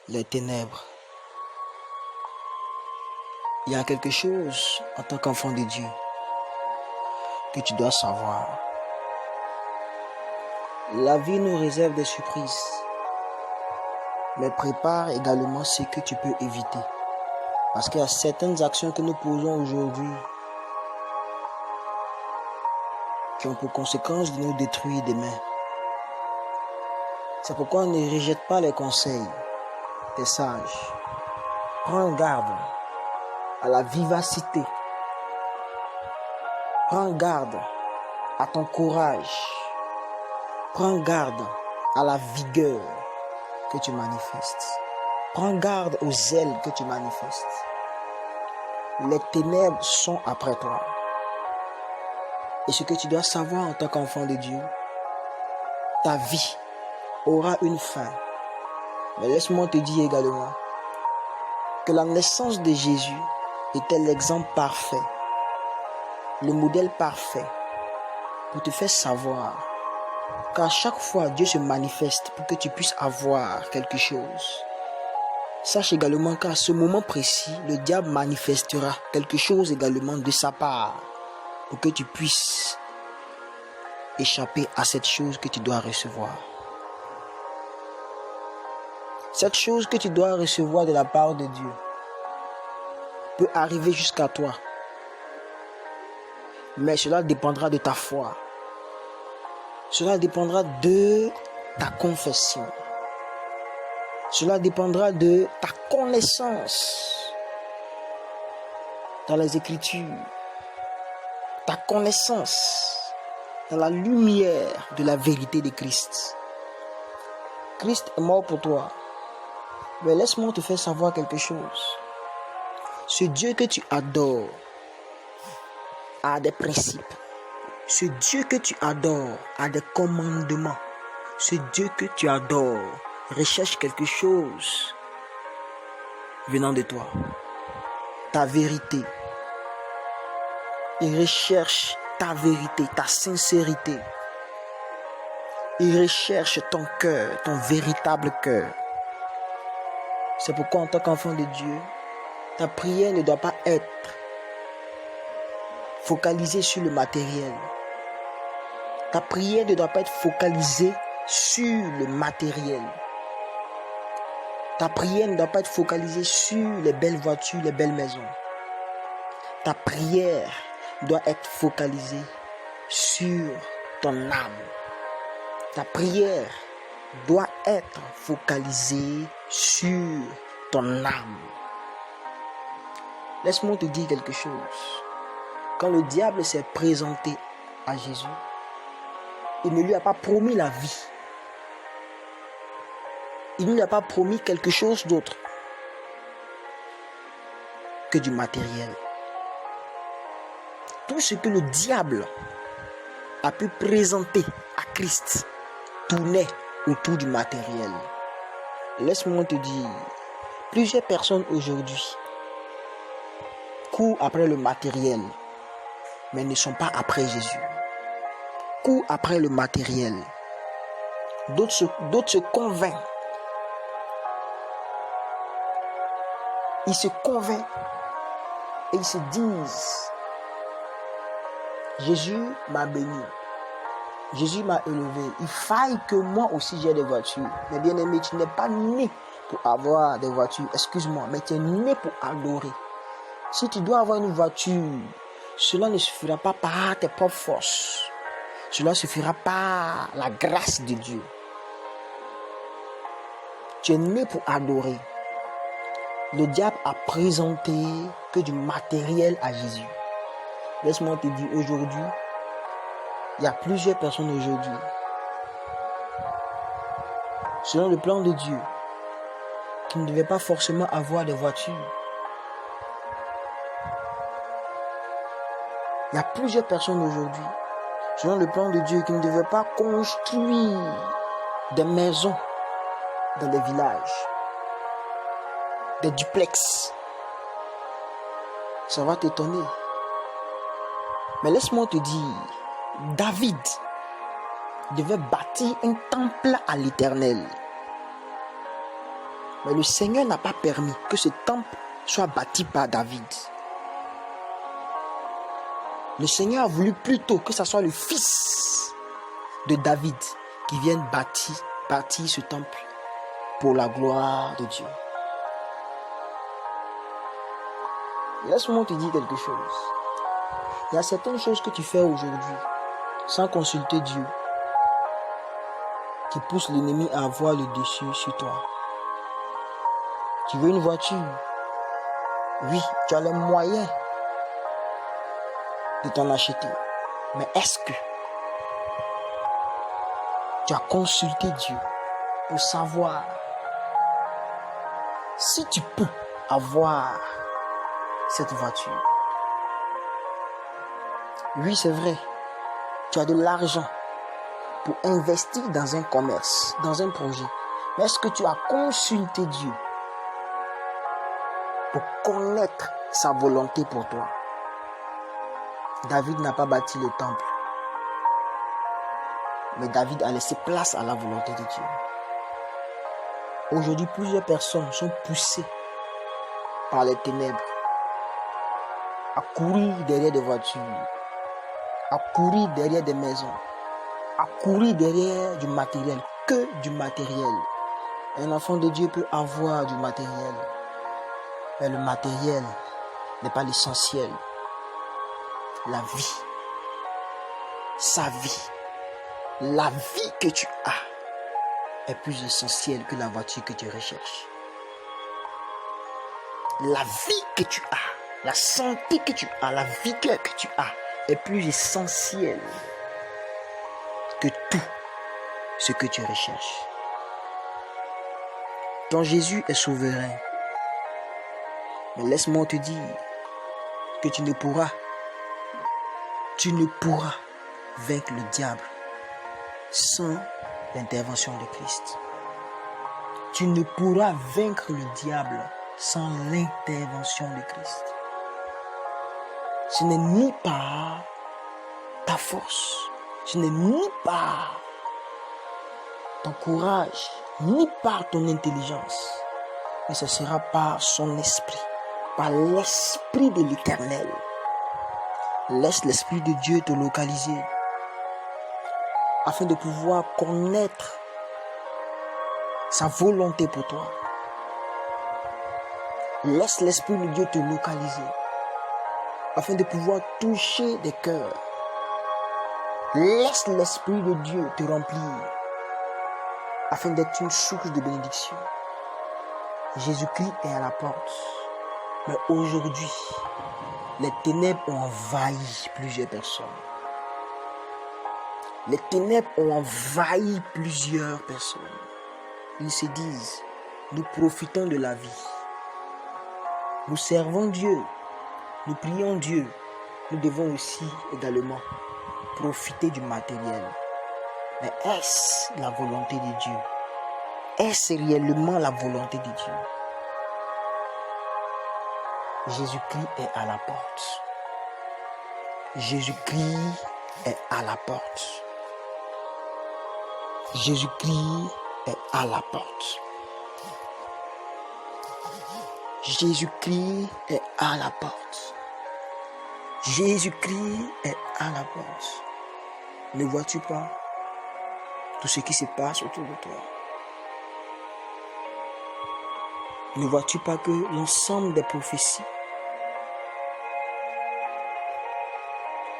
les ténèbres. Il y a quelque chose en tant qu'enfant de Dieu que tu dois savoir. La vie nous réserve des surprises, mais prépare également ce que tu peux éviter. Parce qu'il y a certaines actions que nous posons aujourd'hui qui ont pour conséquence de nous détruire demain. C'est pourquoi ne rejette pas les conseils des sages. Prends garde à la vivacité. Prends garde à ton courage. Prends garde à la vigueur que tu manifestes. Prends garde au zèle que tu manifestes. Les ténèbres sont après toi. Et ce que tu dois savoir en tant qu'enfant de Dieu, ta vie aura une fin. Mais laisse-moi te dire également que la naissance de Jésus était l'exemple parfait, le modèle parfait pour te faire savoir qu'à chaque fois Dieu se manifeste pour que tu puisses avoir quelque chose. Sache également qu'à ce moment précis, le diable manifestera quelque chose également de sa part pour que tu puisses échapper à cette chose que tu dois recevoir. Cette chose que tu dois recevoir de la part de Dieu peut arriver jusqu'à toi. Mais cela dépendra de ta foi. Cela dépendra de ta confession. Cela dépendra de ta connaissance dans les Écritures. Ta connaissance dans la lumière de la vérité de Christ. Christ est mort pour toi. Mais laisse-moi te faire savoir quelque chose. Ce Dieu que tu adores a des principes. Ce Dieu que tu adores a des commandements. Ce Dieu que tu adores recherche quelque chose venant de toi. Ta vérité. Il recherche ta vérité, ta sincérité. Il recherche ton cœur, ton véritable cœur. C'est pourquoi en tant qu'enfant de Dieu, ta prière ne doit pas être focalisée sur le matériel. Ta prière ne doit pas être focalisée sur le matériel. Ta prière ne doit pas être focalisée sur les belles voitures, les belles maisons. Ta prière doit être focalisée sur ton âme. Ta prière doit être focalisée sur ton âme. Laisse-moi te dire quelque chose. Quand le diable s'est présenté à Jésus, il ne lui a pas promis la vie. Il ne lui a pas promis quelque chose d'autre que du matériel. Tout ce que le diable a pu présenter à Christ tournait autour du matériel. Laisse-moi te dire, plusieurs personnes aujourd'hui courent après le matériel, mais ne sont pas après Jésus. Courent après le matériel. D'autres se convainquent. Ils se convainquent et ils se disent, Jésus m'a béni. Jésus m'a élevé. Il faille que moi aussi j'ai des voitures. Mais bien aimé, tu n'es pas né pour avoir des voitures. Excuse-moi, mais tu es né pour adorer. Si tu dois avoir une voiture, cela ne suffira pas par tes propres forces. Cela suffira par la grâce de Dieu. Tu es né pour adorer. Le diable a présenté que du matériel à Jésus. Laisse-moi te dire, aujourd'hui, il y a plusieurs personnes aujourd'hui, selon le plan de Dieu, qui ne devaient pas forcément avoir des voitures. Il y a plusieurs personnes aujourd'hui, selon le plan de Dieu, qui ne devaient pas construire des maisons dans des villages, des duplex. Ça va t'étonner. Mais laisse-moi te dire, David devait bâtir un temple à l'Éternel. Mais le Seigneur n'a pas permis que ce temple soit bâti par David. Le Seigneur a voulu plutôt que ce soit le fils de David qui vienne bâtir ce temple pour la gloire de Dieu. Laisse-moi te dire quelque chose. Il y a certaines choses que tu fais aujourd'hui sans consulter Dieu qui poussent l'ennemi à avoir le dessus sur toi. Tu veux une voiture? Oui, tu as les moyens de t'en acheter. Mais est-ce que tu as consulté Dieu pour savoir si tu peux avoir cette voiture? Oui, c'est vrai. Tu as de l'argent pour investir dans un commerce, dans un projet. Mais est-ce que tu as consulté Dieu pour connaître sa volonté pour toi? David n'a pas bâti le temple. Mais David a laissé place à la volonté de Dieu. Aujourd'hui, plusieurs personnes sont poussées par les ténèbres à courir derrière des voitures, à courir derrière des maisons, à courir derrière du matériel, que du matériel. Un enfant de Dieu peut avoir du matériel, mais le matériel n'est pas l'essentiel. La vie, sa vie, la vie que tu as est plus essentielle que la voiture que tu recherches. La vie que tu as, la santé que tu as, la vigueur que tu as est plus essentielle que tout ce que tu recherches. Ton Jésus est souverain. Mais laisse-moi te dire que tu ne pourras vaincre le diable sans l'intervention de Christ. Tu ne pourras vaincre le diable sans l'intervention de Christ. Ce n'est ni par ta force, ce n'est ni par ton courage, ni par ton intelligence, mais ce sera par son esprit, par l'esprit de l'Éternel. Laisse l'esprit de Dieu te localiser afin de pouvoir connaître sa volonté pour toi. Laisse l'esprit de Dieu te localiser afin de pouvoir toucher des cœurs. Laisse l'esprit de Dieu te remplir afin d'être une source de bénédiction. Jésus-Christ est à la porte. Mais aujourd'hui, les ténèbres ont envahi plusieurs personnes. Les ténèbres ont envahi plusieurs personnes. Ils se disent, nous profitons de la vie. Nous servons Dieu. Nous prions Dieu. Nous devons aussi également profiter du matériel. Mais est-ce la volonté de Dieu? Est-ce réellement la volonté de Dieu? Jésus-Christ est à la porte. Jésus-Christ est à la porte. Jésus-Christ est à la porte. Jésus-Christ est à la porte. Jésus-Christ est à la porte. Ne vois-tu pas tout ce qui se passe autour de toi? Ne vois-tu pas que l'ensemble des prophéties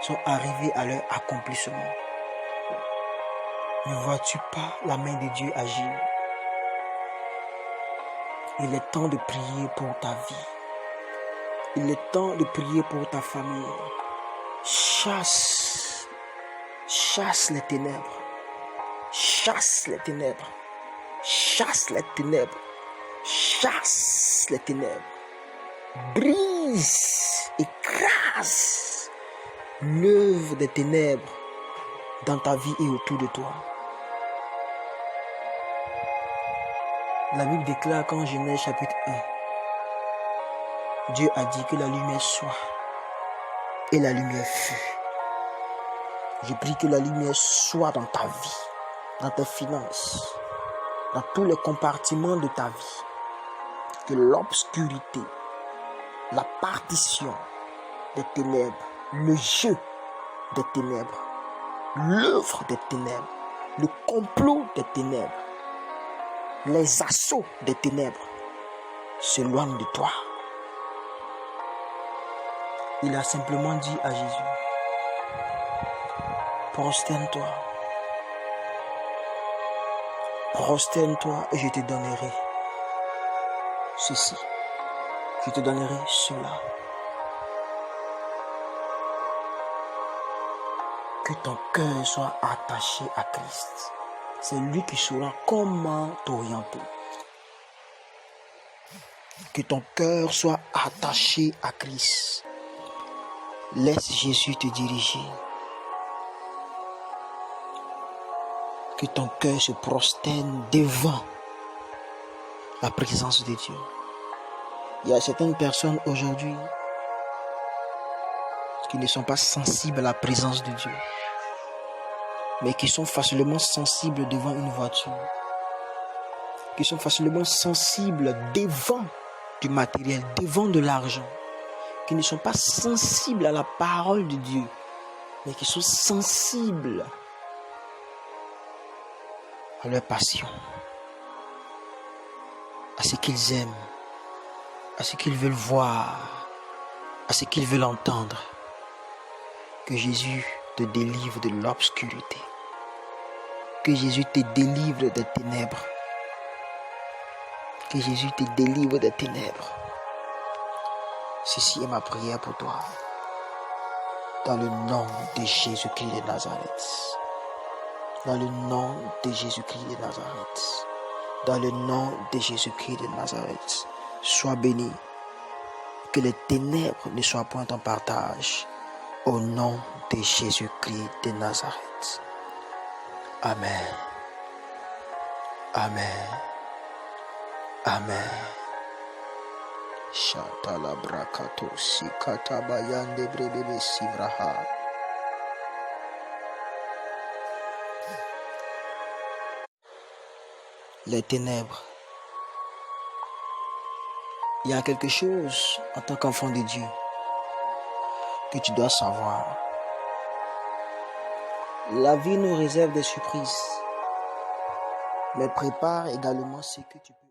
sont arrivées à leur accomplissement? Ne vois-tu pas la main de Dieu agir? Il est temps de prier pour ta vie. Il est temps de prier pour ta famille. Chasse les ténèbres. Chasse les ténèbres. Chasse les ténèbres. Chasse les ténèbres. Brise, écrase l'œuvre des ténèbres dans ta vie et autour de toi. La Bible déclare qu'en Genèse chapitre 1, Dieu a dit que la lumière soit et la lumière fut. Je prie que la lumière soit dans ta vie, dans tes finances, dans tous les compartiments de ta vie. que l'obscurité, la partition des ténèbres, le jeu des ténèbres, l'œuvre des ténèbres, le complot des ténèbres, les assauts des ténèbres s'éloignent de toi. Il a simplement dit à Jésus, prosterne-toi, prosterne-toi et je te donnerai ceci, je te donnerai cela. Que ton cœur soit attaché à Christ. C'est lui qui saura comment t'orienter. Que ton cœur soit attaché à Christ. Laisse Jésus te diriger. Que ton cœur se prosterne devant la présence de Dieu. Il y a certaines personnes aujourd'hui qui ne sont pas sensibles à la présence de Dieu, mais qui sont facilement sensibles devant une voiture, qui sont facilement sensibles devant du matériel, devant de l'argent, qui ne sont pas sensibles à la parole de Dieu, mais qui sont sensibles à leur passion, à ce qu'ils aiment, à ce qu'ils veulent voir, à ce qu'ils veulent entendre. Que Jésus te délivre de l'obscurité. Que Jésus te délivre des ténèbres. Que Jésus te délivre des ténèbres. Ceci est ma prière pour toi. Dans le nom de Jésus-Christ de Nazareth. Dans le nom de Jésus-Christ de Nazareth. Dans le nom de Jésus-Christ de Nazareth. Sois béni. Que les ténèbres ne soient point ton partage. Au nom de Jésus-Christ de Nazareth. Amen. Amen. Amen. Shatala brakato sikatabayande brebebe sivraha. Les ténèbres. Il y a quelque chose en tant qu'enfant de Dieu que tu dois savoir. La vie nous réserve des surprises, mais prépare également ce que tu peux.